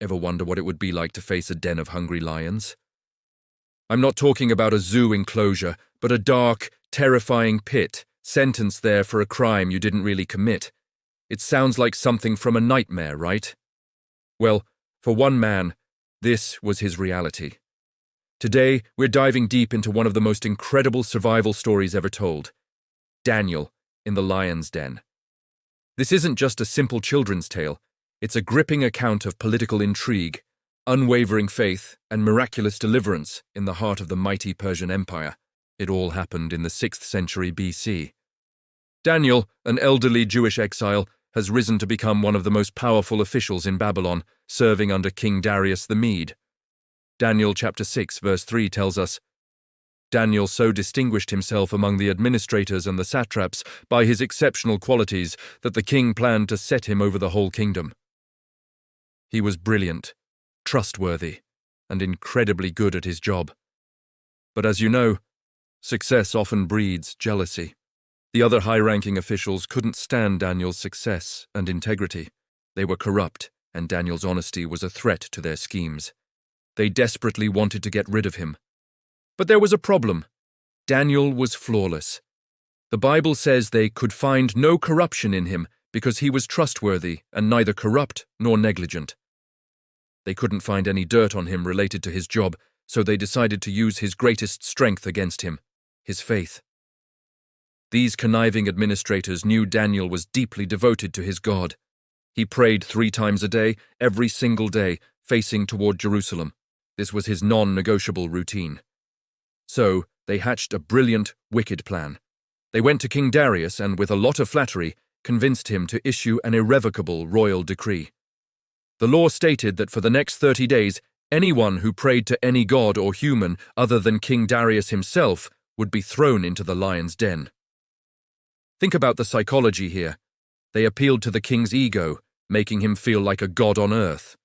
Ever wonder what it would be like to face a den of hungry lions? I'm not talking about a zoo enclosure, but a dark, terrifying pit, sentenced there for a crime you didn't really commit. It sounds like something from a nightmare, right? Well, for one man, this was his reality. Today, we're diving deep into one of the most incredible survival stories ever told. Daniel in the lion's den. This isn't just a simple children's tale. It's a gripping account of political intrigue, unwavering faith, and miraculous deliverance in the heart of the mighty Persian Empire. It all happened in the 6th century BC. Daniel, an elderly Jewish exile, has risen to become one of the most powerful officials in Babylon, serving under King Darius the Mede. Daniel chapter 6 verse 3 tells us, Daniel so distinguished himself among the administrators and the satraps by his exceptional qualities that the king planned to set him over the whole kingdom. He was brilliant, trustworthy, and incredibly good at his job. But as you know, success often breeds jealousy. The other high-ranking officials couldn't stand Daniel's success and integrity. They were corrupt, and Daniel's honesty was a threat to their schemes. They desperately wanted to get rid of him. But there was a problem. Daniel was flawless. The Bible says they could find no corruption in him because he was trustworthy and neither corrupt nor negligent. They couldn't find any dirt on him related to his job, so they decided to use his greatest strength against him, his faith. These conniving administrators knew Daniel was deeply devoted to his God. He prayed 3 times a day, every single day, facing toward Jerusalem. This was his non-negotiable routine. So, they hatched a brilliant, wicked plan. They went to King Darius and, with a lot of flattery, convinced him to issue an irrevocable royal decree. The law stated that for the next 30 days, anyone who prayed to any god or human other than King Darius himself would be thrown into the lion's den. Think about the psychology here. They appealed to the king's ego, making him feel like a god on earth.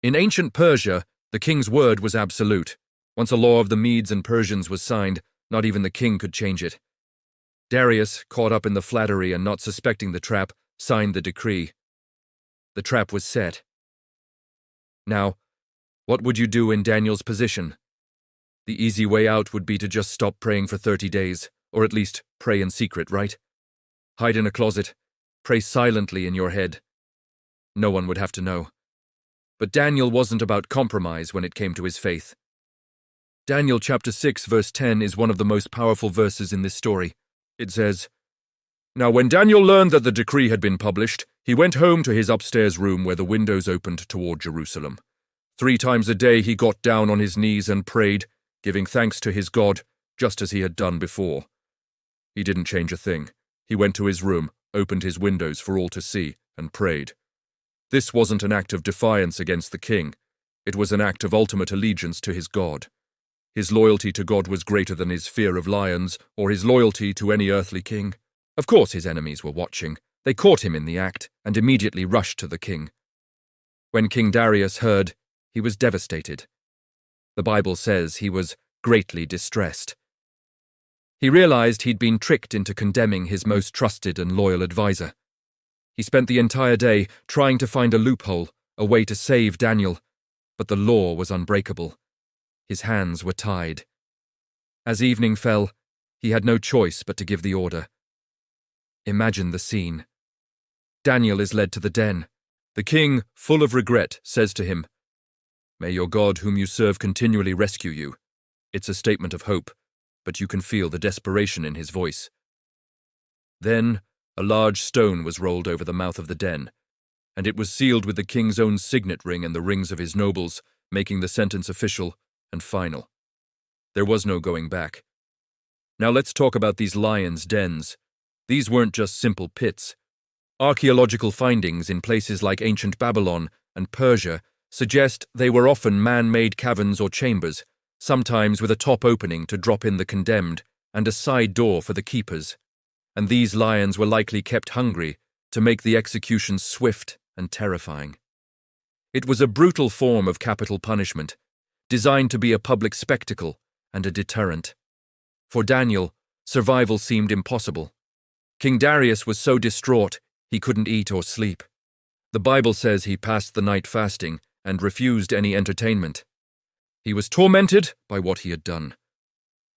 In ancient Persia, the king's word was absolute. Once a law of the Medes and Persians was signed, not even the king could change it. Darius, caught up in the flattery and not suspecting the trap, signed the decree. The trap was set. Now, what would you do in Daniel's position? The easy way out would be to just stop praying for 30 days, or at least pray in secret, right? Hide in a closet, pray silently in your head. No one would have to know. But Daniel wasn't about compromise when it came to his faith. Daniel chapter 6 verse 10 is one of the most powerful verses in this story. It says, Now when Daniel learned that the decree had been published, he went home to his upstairs room where the windows opened toward Jerusalem. 3 times a day he got down on his knees and prayed, giving thanks to his God, just as he had done before. He didn't change a thing. He went to his room, opened his windows for all to see, and prayed. This wasn't an act of defiance against the king. It was an act of ultimate allegiance to his God. His loyalty to God was greater than his fear of lions or his loyalty to any earthly king. Of course his enemies were watching. They caught him in the act and immediately rushed to the king. When King Darius heard, he was devastated. The Bible says he was greatly distressed. He realized he'd been tricked into condemning his most trusted and loyal advisor. He spent the entire day trying to find a loophole, a way to save Daniel, but the law was unbreakable. His hands were tied. As evening fell, he had no choice but to give the order. Imagine the scene. Daniel is led to the den. The king, full of regret, says to him, May your God whom you serve continually rescue you. It's a statement of hope, but you can feel the desperation in his voice. Then, a large stone was rolled over the mouth of the den, and it was sealed with the king's own signet ring and the rings of his nobles, making the sentence official and final. There was no going back. Now let's talk about these lions' dens. These weren't just simple pits. Archaeological findings in places like ancient Babylon and Persia suggest they were often man-made caverns or chambers, sometimes with a top opening to drop in the condemned and a side door for the keepers. And these lions were likely kept hungry to make the execution swift and terrifying. It was a brutal form of capital punishment, designed to be a public spectacle and a deterrent. For Daniel, survival seemed impossible. King Darius was so distraught he couldn't eat or sleep. The Bible says he passed the night fasting and refused any entertainment. He was tormented by what he had done.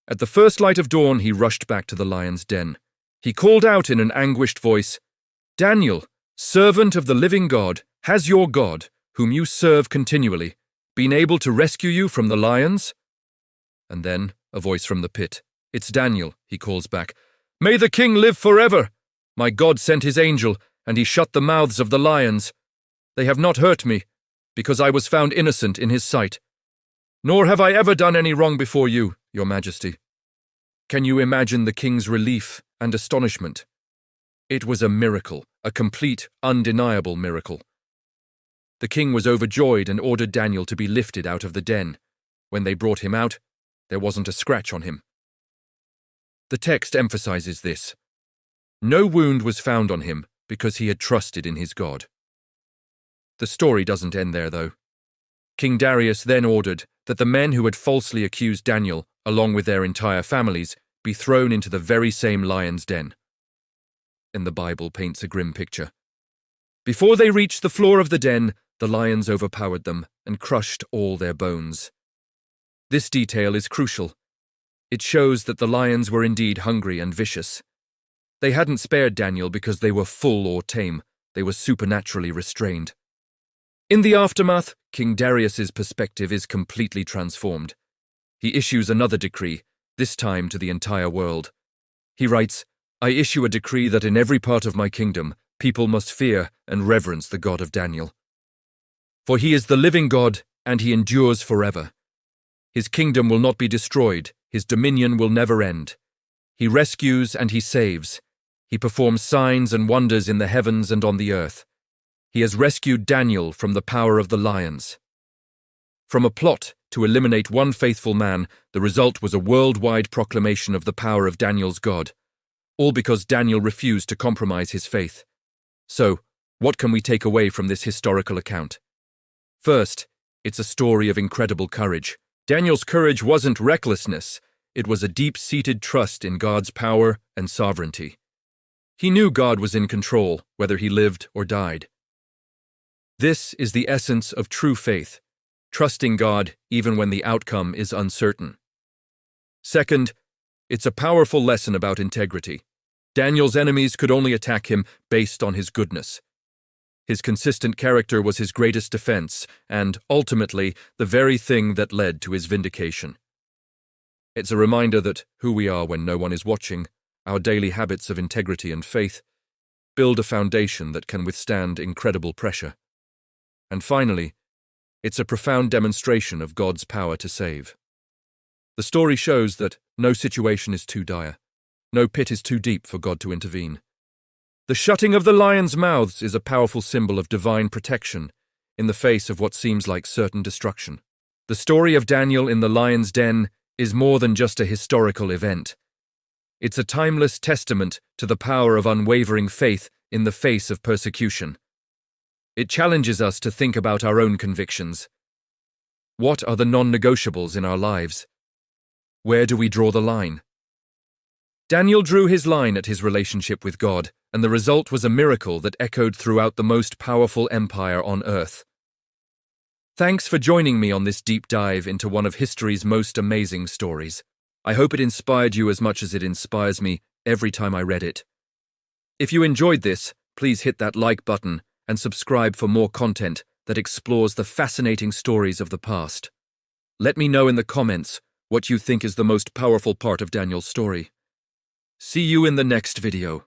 At the first light of dawn, he rushed back to the lion's den. He called out in an anguished voice, "Daniel, servant of the living God, has your God, whom you serve continually, been able to rescue you from the lions?" And then, a voice from the pit, "It's Daniel," he calls back. "May the king live forever! My God sent his angel, and he shut the mouths of the lions. They have not hurt me, because I was found innocent in his sight. Nor have I ever done any wrong before you, your majesty." Can you imagine the king's relief and astonishment? It was a miracle, a complete, undeniable miracle. The king was overjoyed and ordered Daniel to be lifted out of the den. When they brought him out, there wasn't a scratch on him. The text emphasizes this. No wound was found on him because he had trusted in his God. The story doesn't end there, though. King Darius then ordered that the men who had falsely accused Daniel, along with their entire families, be thrown into the very same lion's den. And the Bible paints a grim picture. Before they reached the floor of the den, the lions overpowered them and crushed all their bones. This detail is crucial. It shows that the lions were indeed hungry and vicious. They hadn't spared Daniel because they were full or tame. They were supernaturally restrained. In the aftermath, King Darius's perspective is completely transformed. He issues another decree, this time to the entire world. He writes, "I issue a decree that in every part of my kingdom, people must fear and reverence the God of Daniel. For he is the living God, and he endures forever. His kingdom will not be destroyed, his dominion will never end. He rescues and he saves. He performs signs and wonders in the heavens and on the earth. He has rescued Daniel from the power of the lions." From a plot to eliminate one faithful man, the result was a worldwide proclamation of the power of Daniel's God, all because Daniel refused to compromise his faith. So, what can we take away from this historical account? First, it's a story of incredible courage. Daniel's courage wasn't recklessness, it was a deep-seated trust in God's power and sovereignty. He knew God was in control, whether he lived or died. This is the essence of true faith, trusting God even when the outcome is uncertain. Second, it's a powerful lesson about integrity. Daniel's enemies could only attack him based on his goodness. His consistent character was his greatest defense, and, ultimately, the very thing that led to his vindication. It's a reminder that who we are when no one is watching, our daily habits of integrity and faith, build a foundation that can withstand incredible pressure. And finally, it's a profound demonstration of God's power to save. The story shows that no situation is too dire, no pit is too deep for God to intervene. The shutting of the lions' mouths is a powerful symbol of divine protection in the face of what seems like certain destruction. The story of Daniel in the lion's den is more than just a historical event. It's a timeless testament to the power of unwavering faith in the face of persecution. It challenges us to think about our own convictions. What are the non-negotiables in our lives? Where do we draw the line? Daniel drew his line at his relationship with God, and the result was a miracle that echoed throughout the most powerful empire on earth. Thanks for joining me on this deep dive into one of history's most amazing stories. I hope it inspired you as much as it inspires me every time I read it. If you enjoyed this, please hit that like button and subscribe for more content that explores the fascinating stories of the past. Let me know in the comments what you think is the most powerful part of Daniel's story. See you in the next video.